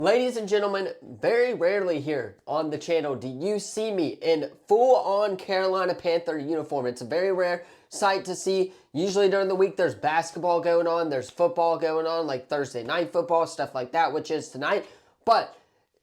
Ladies and gentlemen, very rarely here on the channel do you see me in full-on Carolina Panther uniform. It's a very rare sight to see. Usually during the week there's basketball going on, there's football going on, like Thursday night football, stuff like that, which is tonight. But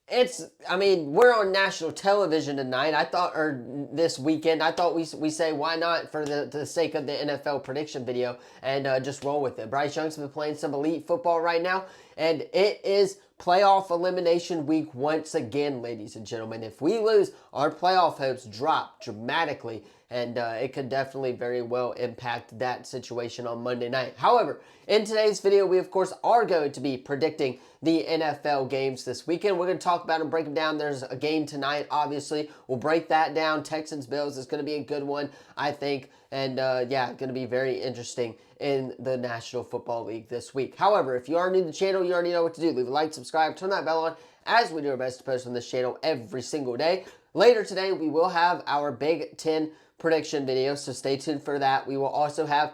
we're on national television tonight. Or this weekend. I thought we say, why not, for the sake of the NFL prediction video, and just roll with it. Bryce Young's been playing some elite football right now, and it is playoff elimination week once again, ladies and gentlemen. If we lose, our playoff hopes drop dramatically, and it could definitely very well impact that situation on Monday night. However, in today's video, we of course are going to be predicting the NFL games this weekend. We're going to talk about and break them down. There's a game tonight, obviously. We'll break that down. Texans-Bills is going to be a good one, I think. And yeah, going to be very interesting in the National Football League this week. However, if you are new to the channel, you already know what to do. Leave a like, subscribe, turn that bell on, as we do our best to post on this channel every single day. Later today, we will have our Big Ten prediction video, so stay tuned for that. We will also have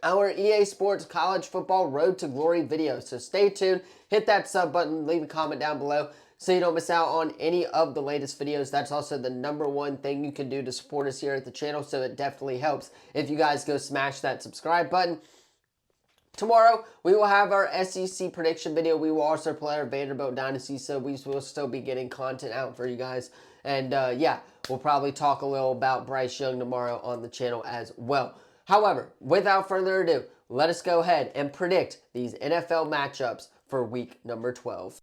our EA Sports College Football Road to Glory video, so stay tuned. Hit that sub button, leave a comment down below so you don't miss out on any of the latest videos. That's also the #1 thing you can do to support us here at the channel, so it definitely helps if you guys go smash that subscribe button. Tomorrow, we will have our SEC prediction video. We will also play our Vanderbilt Dynasty, so we will still be getting content out for you guys. And yeah, we'll probably talk a little about Bryce Young tomorrow on the channel as well. However, without further ado, let us go ahead and predict these NFL matchups for week number 12.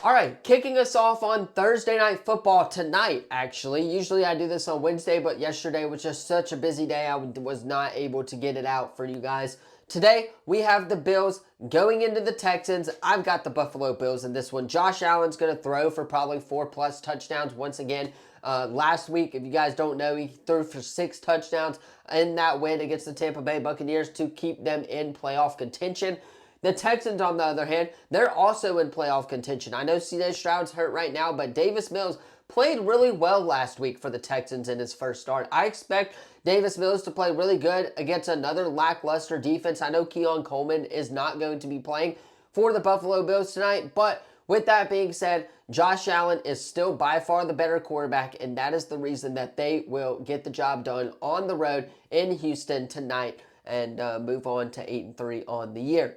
All right, kicking us off on Thursday Night Football tonight, actually. Usually I do this on Wednesday, but yesterday was just such a busy day, I was not able to get it out for you guys. Today, we have the Bills going into the Texans. I've got the Buffalo Bills in this one. Josh Allen's going to throw for probably 4+ touchdowns once again. Last week, if you guys don't know, he threw for 6 touchdowns in that win against the Tampa Bay Buccaneers to keep them in playoff contention. The Texans, on the other hand, they're also in playoff contention. I know C.J. Stroud's hurt right now, but Davis Mills played really well last week for the Texans in his first start. I expect Davis Mills to play really good against another lackluster defense. I know Keon Coleman is not going to be playing for the Buffalo Bills tonight, but with that being said, Josh Allen is still by far the better quarterback, and that is the reason that they will get the job done on the road in Houston tonight and move on to 8-3 on the year.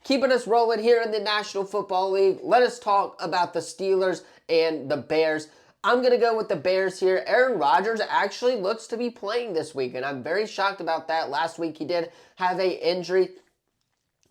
Keeping us rolling here in the National Football League, let us talk about the Steelers and the Bears. I'm going to go with the Bears here. Aaron Rodgers actually looks to be playing this week, and I'm very shocked about that. Last week he did have an injury.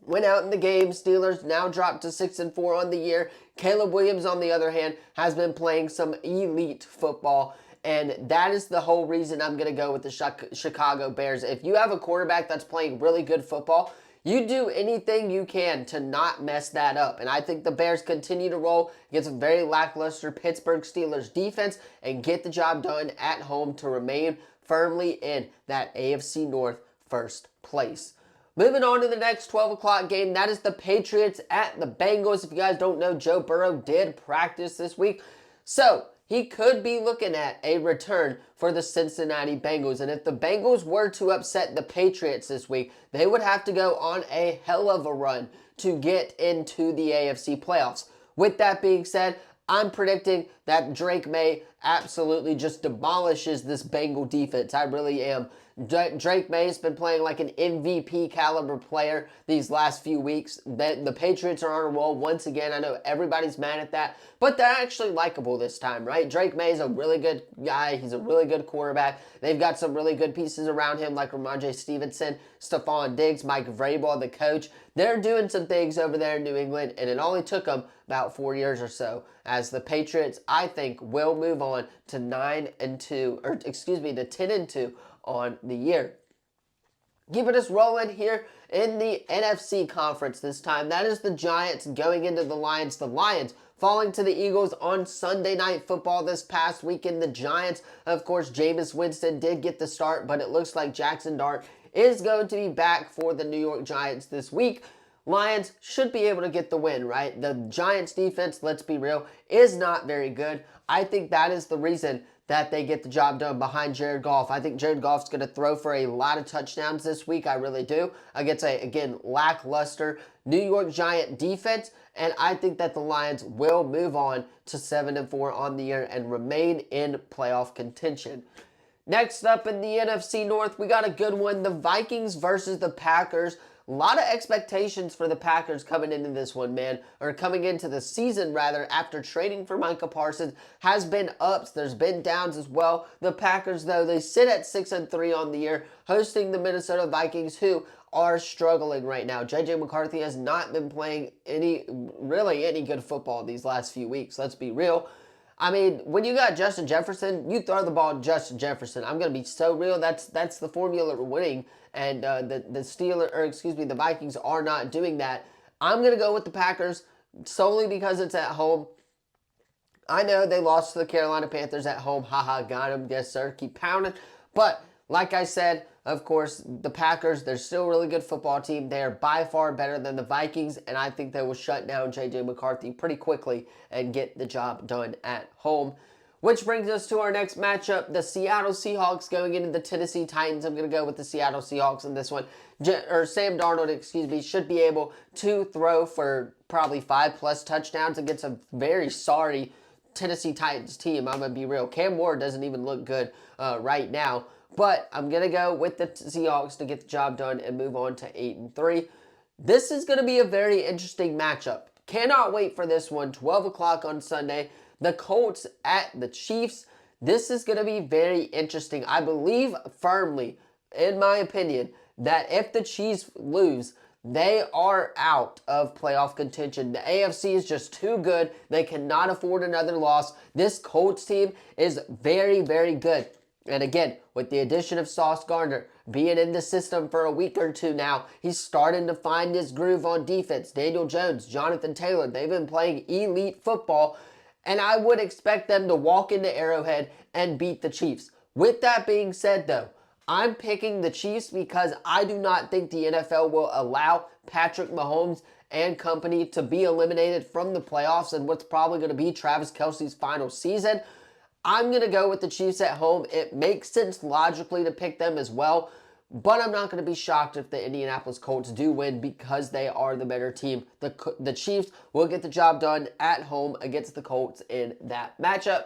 Went out in the game. Steelers now dropped to 6-4 on the year. Caleb Williams, on the other hand, has been playing some elite football, and that is the whole reason I'm going to go with the Chicago Bears. If you have a quarterback that's playing really good football, you do anything you can to not mess that up. And I think the Bears continue to roll against a very lackluster Pittsburgh Steelers defense and get the job done at home to remain firmly in that AFC North first place. Moving on to the next 12 o'clock game, that is the Patriots at the Bengals. If you guys don't know, Joe Burrow did practice this week, so he could be looking at a return for the Cincinnati Bengals. And if the Bengals were to upset the Patriots this week, they would have to go on a hell of a run to get into the AFC playoffs. With that being said, I'm predicting that Drake May absolutely just demolishes this Bengal defense. I really am. Drake May has been playing like an MVP caliber player these last few weeks. The Patriots are on a roll once again. I know everybody's mad at that, but they're actually likable this time, right? Drake May is a really good guy. He's a really good quarterback. They've got some really good pieces around him like Ramondre Stevenson, Stephon Diggs, Mike Vrabel, the coach. They're doing some things over there in New England, and it only took them about 4 years or so, as the Patriots, I think, will move on to 10-2 on the year. Keeping us rolling here in the NFC conference this time. That is the Giants going into the Lions. The Lions falling to the Eagles on Sunday Night Football this past weekend. The Giants, of course, Jameis Winston did get the start, but it looks like Jackson Dart is going to be back for the New York Giants this week. Lions should be able to get the win, right? The Giants defense, let's be real, is not very good. I think that is the reason that they get the job done behind Jared Goff. I think Jared Goff's going to throw for a lot of touchdowns this week. I really do. Against a, again, lackluster New York Giant defense. And I think that the Lions will move on to 7-4 on the year and remain in playoff contention. Next up in the NFC North, we got a good one. The Vikings versus the Packers. A lot of expectations for the Packers coming into this one, man. Or coming into the season, rather, after trading for Micah Parsons. Has been ups. There's been downs as well. The Packers, though, they sit at 6-3 on the year, hosting the Minnesota Vikings, who are struggling right now. J.J. McCarthy has not been playing really any good football these last few weeks. Let's be real. I mean, when you got Justin Jefferson, you throw the ball to Justin Jefferson. I'm going to be so real. That's the formula for winning. And the Vikings are not doing that. I'm going to go with the Packers solely because it's at home. I know they lost to the Carolina Panthers at home. Haha, got them. Yes, sir. Keep pounding. But like I said, of course, the Packers, they're still a really good football team. They are by far better than the Vikings, and I think they will shut down J.J. McCarthy pretty quickly and get the job done at home. Which brings us to our next matchup, the Seattle Seahawks going into the Tennessee Titans. I'm going to go with the Seattle Seahawks in this one. Sam Darnold, should be able to throw for probably 5+ touchdowns against a very sorry Tennessee Titans team. I'm going to be real. Cam Ward doesn't even look good right now. But I'm going to go with the Seahawks to get the job done and move on to 8-3. This is going to be a very interesting matchup. Cannot wait for this one. 12 o'clock on Sunday. The Colts at the Chiefs. This is going to be very interesting. I believe firmly, in my opinion, that if the Chiefs lose, they are out of playoff contention. The AFC is just too good. They cannot afford another loss. This Colts team is very, very good. And again, with the addition of Sauce Gardner being in the system for a week or two now, he's starting to find his groove on defense. Daniel Jones, Jonathan Taylor, they've been playing elite football, and I would expect them to walk into Arrowhead and beat the Chiefs. With that being said, though, I'm picking the Chiefs because I do not think the NFL will allow Patrick Mahomes and company to be eliminated from the playoffs and what's probably going to be Travis Kelce's final season. I'm going to go with the Chiefs at home. It makes sense logically to pick them as well, but I'm not going to be shocked if the Indianapolis Colts do win because they are the better team. The Chiefs will get the job done at home against the Colts in that matchup.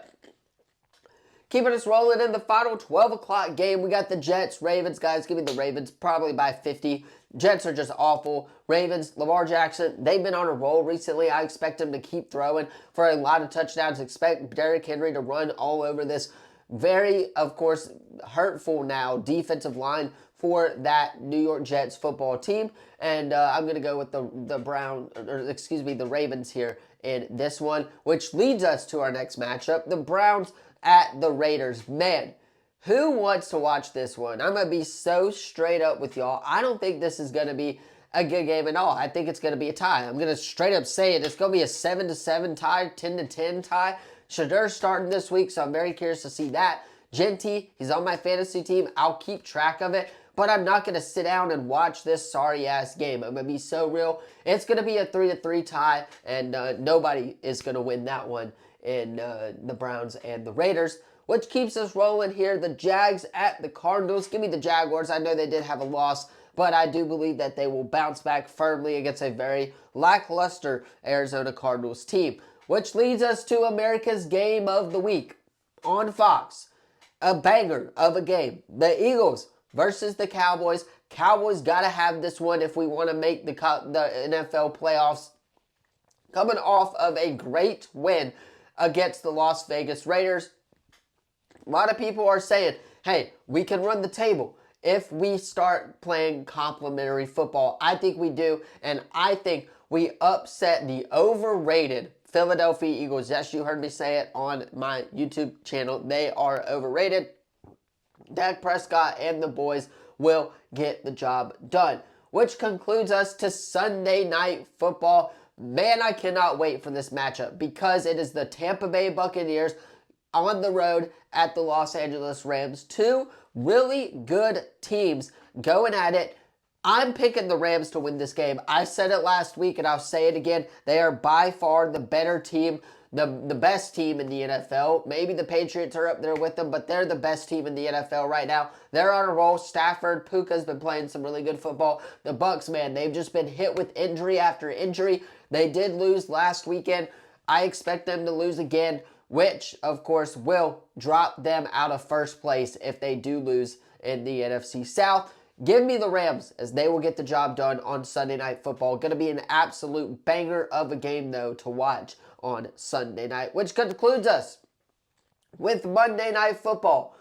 Keeping us rolling in the final 12 o'clock game, we got the Jets, Ravens. Guys, give me the Ravens probably by 50. Jets are just awful. Ravens, Lamar Jackson, they've been on a roll recently. I expect him to keep throwing for a lot of touchdowns. Expect Derrick Henry to run all over this very, of course, hurtful now defensive line for that New York Jets football team. And I'm going to go with the Ravens here in this one, which leads us to our next matchup, the Browns at the Raiders. Man, who wants to watch this one? I'm going to be so straight up with y'all. I don't think this is going to be a good game at all. I think it's going to be a tie. I'm going to straight up say it. It's going to be a 7-7 tie, 10-10 tie. Shedeur starting this week, so I'm very curious to see that. Genty, he's on my fantasy team. I'll keep track of it, but I'm not going to sit down and watch this sorry-ass game. I'm going to be so real. It's going to be a 3-3 tie, and nobody is going to win that one in the Browns and the Raiders, which keeps us rolling here. The Jags at the Cardinals. Give me the Jaguars. I know they did have a loss, but I do believe that they will bounce back firmly against a very lackluster Arizona Cardinals team, which leads us to America's Game of the Week on Fox. A banger of a game. The Eagles versus the Cowboys. Cowboys got to have this one if we want to make the NFL playoffs. Coming off of a great win against the Las Vegas Raiders. A lot of people are saying, hey, we can run the table if we start playing complimentary football. I think we do, and I think we upset the overrated Philadelphia Eagles. Yes, you heard me say it on my YouTube channel. They are overrated. Dak Prescott and the boys will get the job done. Which concludes us to Sunday Night Football. Man, I cannot wait for this matchup because it is the Tampa Bay Buccaneers on the road at the Los Angeles Rams. Two really good teams going at it. I'm picking the Rams to win this game. I said it last week and I'll say it again. They are by far the better team, the best team in the NFL. Maybe the Patriots are up there with them, but they're the best team in the NFL right now. They're on a roll. Stafford, Puka's been playing some really good football. The Bucs, man, they've just been hit with injury after injury. They did lose last weekend. I expect them to lose again, which, of course, will drop them out of first place if they do lose in the NFC South. Give me the Rams as they will get the job done on Sunday Night Football. Going to be an absolute banger of a game, though, to watch on Sunday night, which concludes us with Monday Night Football.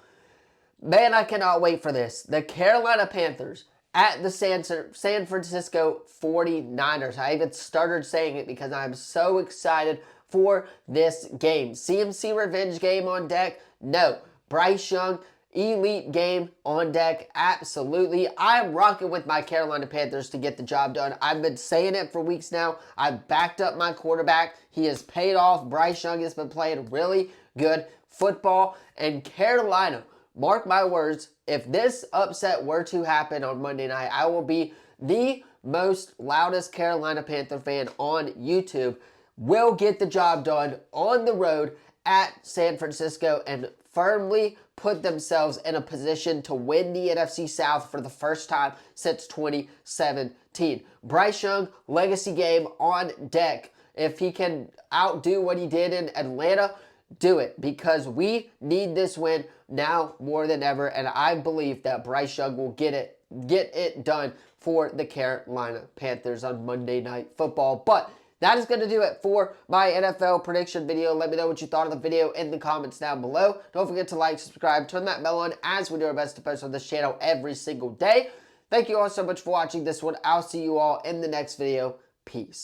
Man, I cannot wait for this. The Carolina Panthers at the San Francisco 49ers. I even started saying it because I'm so excited for this game. CMC revenge game on deck? No. Bryce Young elite game on deck? Absolutely. I'm rocking with my Carolina Panthers to get the job done. I've been saying it for weeks now. I've backed up my quarterback. He has paid off. Bryce Young has been playing really good football. And Carolina, mark my words, if this upset were to happen on Monday night, I will be the most loudest Carolina Panther fan on YouTube. Will get the job done on the road at San Francisco and firmly put themselves in a position to win the NFC South for the first time since 2017. Bryce Young, legacy game on deck. If he can outdo what he did in Atlanta, do it, because we need this win now more than ever, and I believe that Bryce Young will get it done for the Carolina Panthers on Monday Night Football. But that is going to do it for my NFL prediction video. Let me know what you thought of the video in the comments down below. Don't forget to like, subscribe, turn that bell on, as we do our best to post on this channel every single day. Thank you all so much for watching this one. I'll see you all in the next video. Peace.